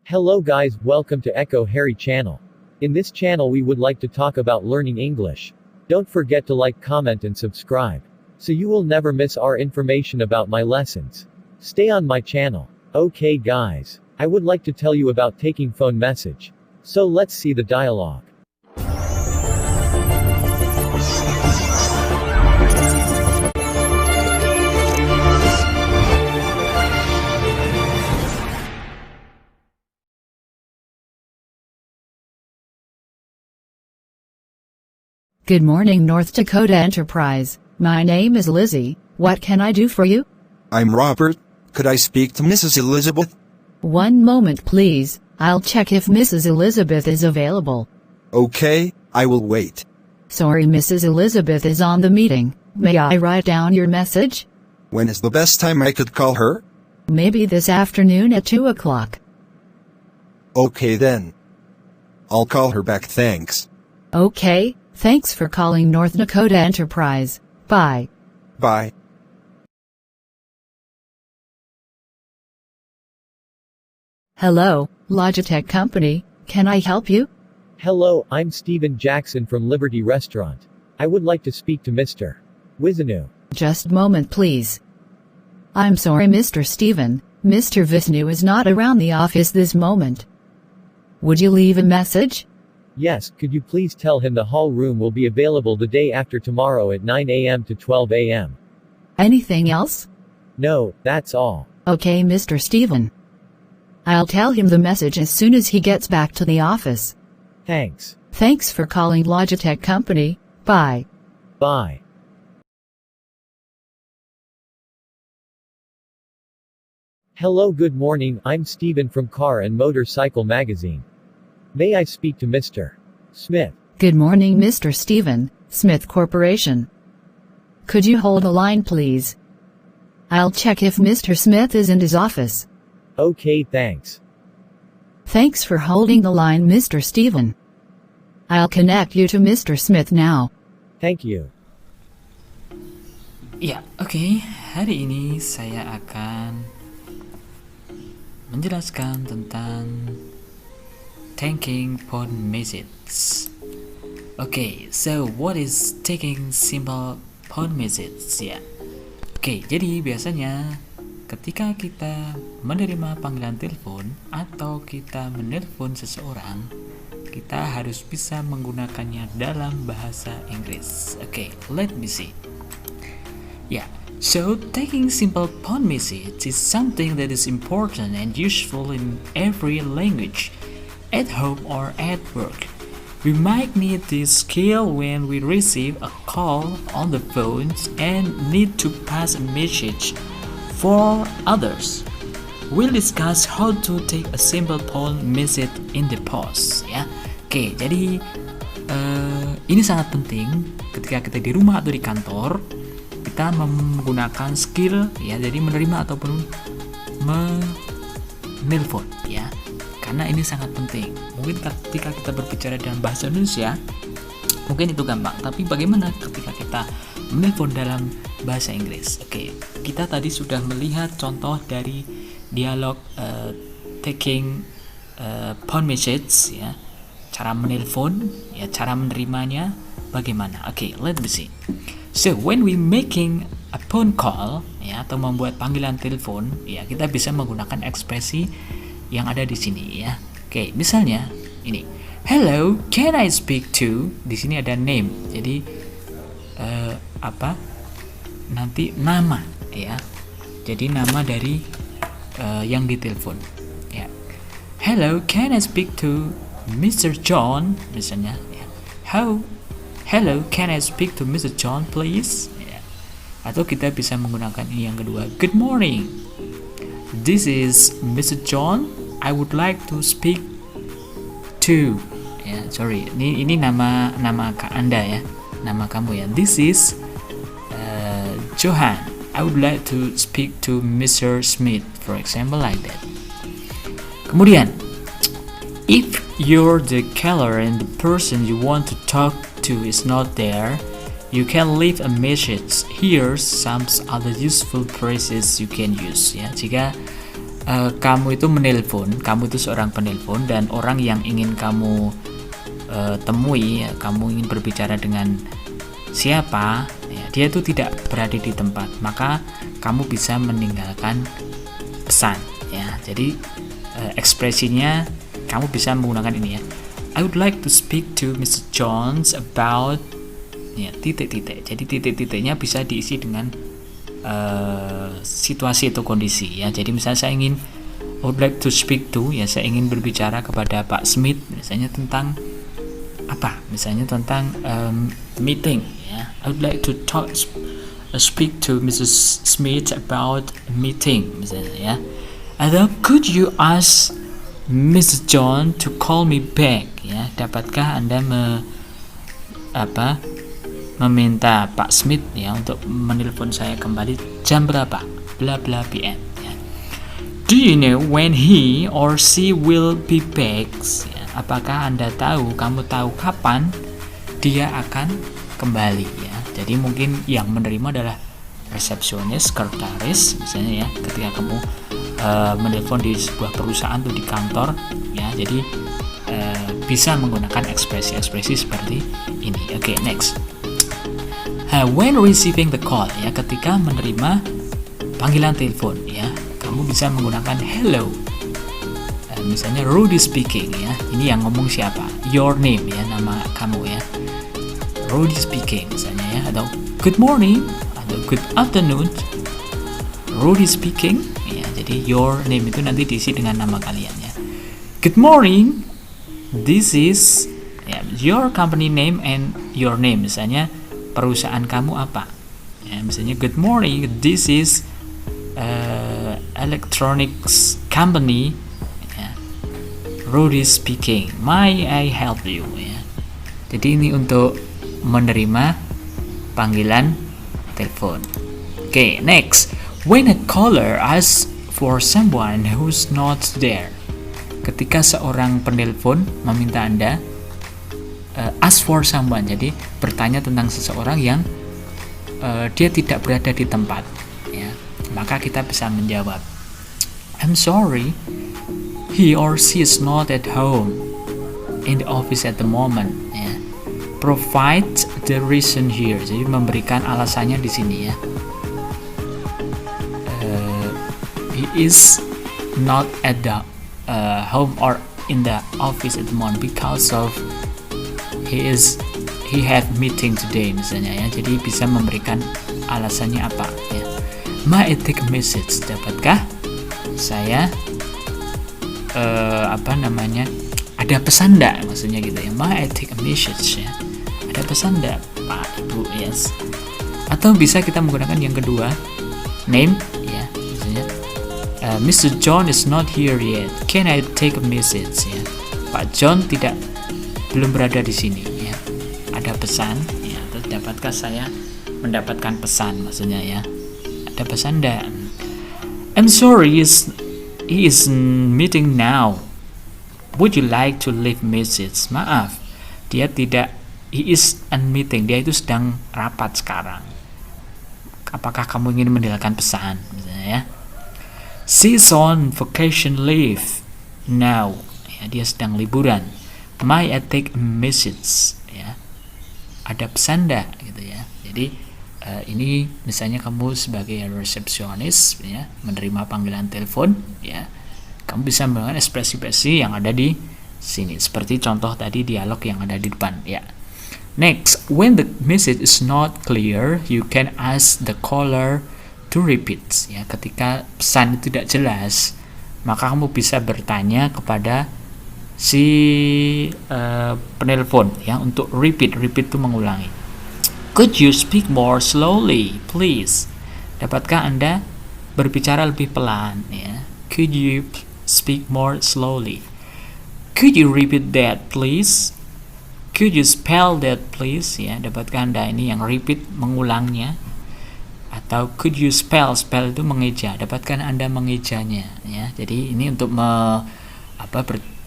Hello guys, welcome to Echo Harry channel. In this channel we would like to talk about learning English. Don't forget to like, comment and subscribe, so you will never miss our information about my lessons. Stay on my channel. Okay guys, I would like to tell you about taking phone message. So let's see the dialogue. Good morning, North Dakota Enterprise. My name is Lizzie. What can I do for you? I'm Robert. Could I speak to Mrs. Elizabeth? One moment, please. I'll check if Mrs. Elizabeth is available. Okay, I will wait. Sorry, Mrs. Elizabeth is on the meeting. May I write down your message? When is the best time I could call her? Maybe this afternoon at 2 o'clock. Okay then. I'll call her back, thanks. Okay, thanks for calling North Dakota Enterprise. Bye. Bye. Hello, Logitech Company. Can I help you? Hello, I'm Steven Jackson from Liberty Restaurant. I would like to speak to Mr. Wisnu. Just a moment, please. I'm sorry, Mr. Steven. Mr. Visnu is not around the office this moment. Would you leave a message? Yes, could you please tell him the hall room will be available the day after tomorrow at 9 a.m. to 12 a.m. Anything else? No, that's all. Okay, Mr. Steven. I'll tell him the message as soon as he gets back to the office. Thanks. Thanks for calling Logitech Company. Bye. Bye. Hello, good morning, I'm Steven from Car and Motorcycle Magazine. May I speak to Mr. Smith? Good morning, Mr. Steven, Smith Corporation. Could you hold the line, please? I'll check if Mr. Smith is in his office. Okay, thanks. Thanks for holding the line, Mr. Steven. I'll connect you to Mr. Smith now. Thank you. Ya, oke. Hari ini saya akan menjelaskan tentang taking phone message. Okay, so what is taking simple phone message ya? Oke, jadi biasanya ketika kita menerima panggilan telepon atau kita menelpon seseorang, kita harus bisa menggunakannya dalam bahasa Inggris. Okay, let me see. Yeah, so taking simple phone message is something that is important and useful in every language, at home or at work. We might need this skill when we receive a call on the phone and need to pass a message for others. We'll discuss how to take a simple phone message in the post ya. Oke, jadi ini sangat penting ketika kita di rumah atau di kantor, kita menggunakan skill ya, jadi menerima ataupun menelpon ya. Karena ini sangat penting. Mungkin ketika kita berbicara dalam bahasa Indonesia, mungkin itu gampang. Tapi bagaimana ketika kita menelpon dalam bahasa Inggris? Oke, kita tadi sudah melihat contoh dari dialog taking phone message ya. Cara menelpon, ya, cara menerimanya bagaimana? Oke, let me see. So when we making a phone call, ya, atau membuat panggilan telepon, ya, kita bisa menggunakan ekspresi yang ada di sini, ya. Oke, misalnya ini, hello, can I speak to? Di sini ada name, jadi nanti nama, ya. Jadi nama dari yang ditelepon, ya. Hello, can I speak to Mr. John, misalnya, ya. Hello, can I speak to Mr. John, please? Ya. Atau kita bisa menggunakan ini yang kedua. Good morning. This is Mr. John. I would like to speak to. Ya, sorry. Ini nama Anda ya. Nama kamu ya. This is Johan. I would like to speak to Mr. Smith, for example, like that. Kemudian, if you're the caller and the person you want to talk to is not there, you can leave a message. Here's some other useful phrases you can use ya. Jika kamu itu menelpon, kamu itu seorang penelpon, dan orang yang ingin kamu temui, ya, kamu ingin berbicara dengan siapa, ya, dia itu tidak berada di tempat, maka kamu bisa meninggalkan pesan, ya. Jadi ekspresinya kamu bisa menggunakan ini, ya. I would like to speak to Mr. Jones about, ya, titik-titik. Jadi titik-titiknya bisa diisi dengan situasi atau kondisi, ya. Jadi misalnya saya ingin, I would like to speak to, ya, saya ingin berbicara kepada Pak Smith, misalnya tentang apa? Misalnya tentang meeting, ya. I would like to speak to Mrs. Smith about meeting, misalnya, ya. Atau could you ask Mrs. John to call me back, ya. Dapatkah Anda meminta Pak Smith, ya, untuk menelpon saya kembali jam berapa? Bla bla PM, ya. Do you know when he or she will be back? Ya. Apakah Anda tahu, kamu tahu kapan dia akan kembali, ya. Jadi mungkin yang menerima adalah resepsionis, sekretaris, misalnya, ya, ketika kamu menelpon di sebuah perusahaan atau di kantor, ya. Jadi bisa menggunakan ekspresi-ekspresi seperti ini. Oke, next. When receiving the call, ya, ketika menerima panggilan telepon, ya, kamu bisa menggunakan hello. Misalnya Rudy speaking, ya. Ini yang ngomong siapa? Your name, ya, nama kamu, ya. Rudy speaking, misalnya, ya. Atau good morning, atau good afternoon. Rudy speaking, ya. Jadi your name itu nanti diisi dengan nama kalian, ya. Good morning, this is, ya, your company name and your name. Misalnya perusahaan kamu apa, ya. Misalnya good morning, this is electronics company, ya. Rudy speaking, may I help you, ya. Jadi ini untuk menerima panggilan telepon. Oke, next. When a caller asks for someone who's not there. Ketika seorang penelpon meminta Anda ask for someone, jadi bertanya tentang seseorang yang dia tidak berada di tempat, ya. Maka kita bisa menjawab, I'm sorry, he or she is not at home in the office at the moment, ya. Provide the reason here. Jadi memberikan alasannya di sini, ya. He is not at the home or in the office at the moment because of he had meeting today, misalnya, ya. Jadi bisa memberikan alasannya apa, ya. May I take a message? Dapatkah saya ada pesan enggak, maksudnya gitu, ya. May I take a message, ya. Ada pesan enggak, Pak, Ibu? Yes. Atau bisa kita menggunakan yang kedua, name, ya. Misalnya Mr. John is not here yet. Can I take a message, ya. Pak John belum berada di sini, ya. Ada pesan, ya. Atau dapatkah saya mendapatkan pesan, maksudnya, ya. Ada pesan enggak? I'm sorry, he is meeting now. Would you like to leave message? Maaf, he is in meeting. Dia itu sedang rapat sekarang. Apakah kamu ingin meninggalkan pesan, misalnya, ya. She's on vacation leave now. Ya, dia sedang liburan. May I take a message? Ya. Ada pesan enggak, gitu, ya. Jadi ini misalnya kamu sebagai resepsionis, ya, menerima panggilan telepon, ya. Kamu bisa menggunakan ekspresi-ekspresi yang ada di sini, seperti contoh tadi dialog yang ada di depan, ya. Next, when the message is not clear, you can ask the caller to repeat, ya. Ketika pesan itu tidak jelas, maka kamu bisa bertanya kepada si penelpon, ya, untuk repeat itu mengulangi. Could you speak more slowly, please? Dapatkah Anda berbicara lebih pelan, ya? Could you speak more slowly? Could you repeat that, please? Could you spell that, please? Ya, dapatkah Anda ini yang repeat, mengulangnya? Atau could you spell itu mengeja. Dapatkah Anda mengejanya, ya? Jadi ini untuk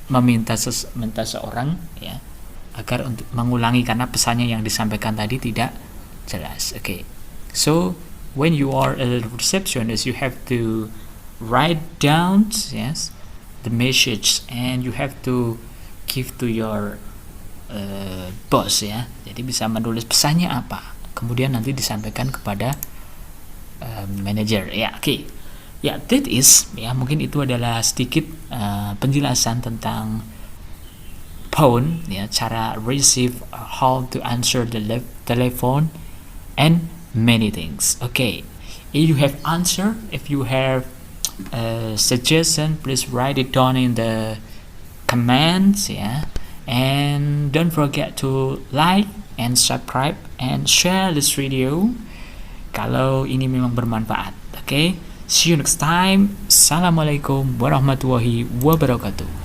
meminta seorang, ya, agar untuk mengulangi karena pesannya yang disampaikan tadi tidak jelas. Okay. So when you are a receptionist, you have to write down, yes, the message, and you have to give to your boss, ya. Jadi bisa menulis pesannya apa, kemudian nanti disampaikan kepada manager, ya. Oke. Ya, that is, ya, mungkin itu adalah sedikit penjelasan tentang phone, ya, cara receive, how to answer the telephone, and many things. Okay, if you have answer, if you have suggestion, please write it down in the comments, ya. And don't forget to like and subscribe and share this video kalau ini memang bermanfaat. Okay, see you next time. Assalamualaikum warahmatullahi wabarakatuh.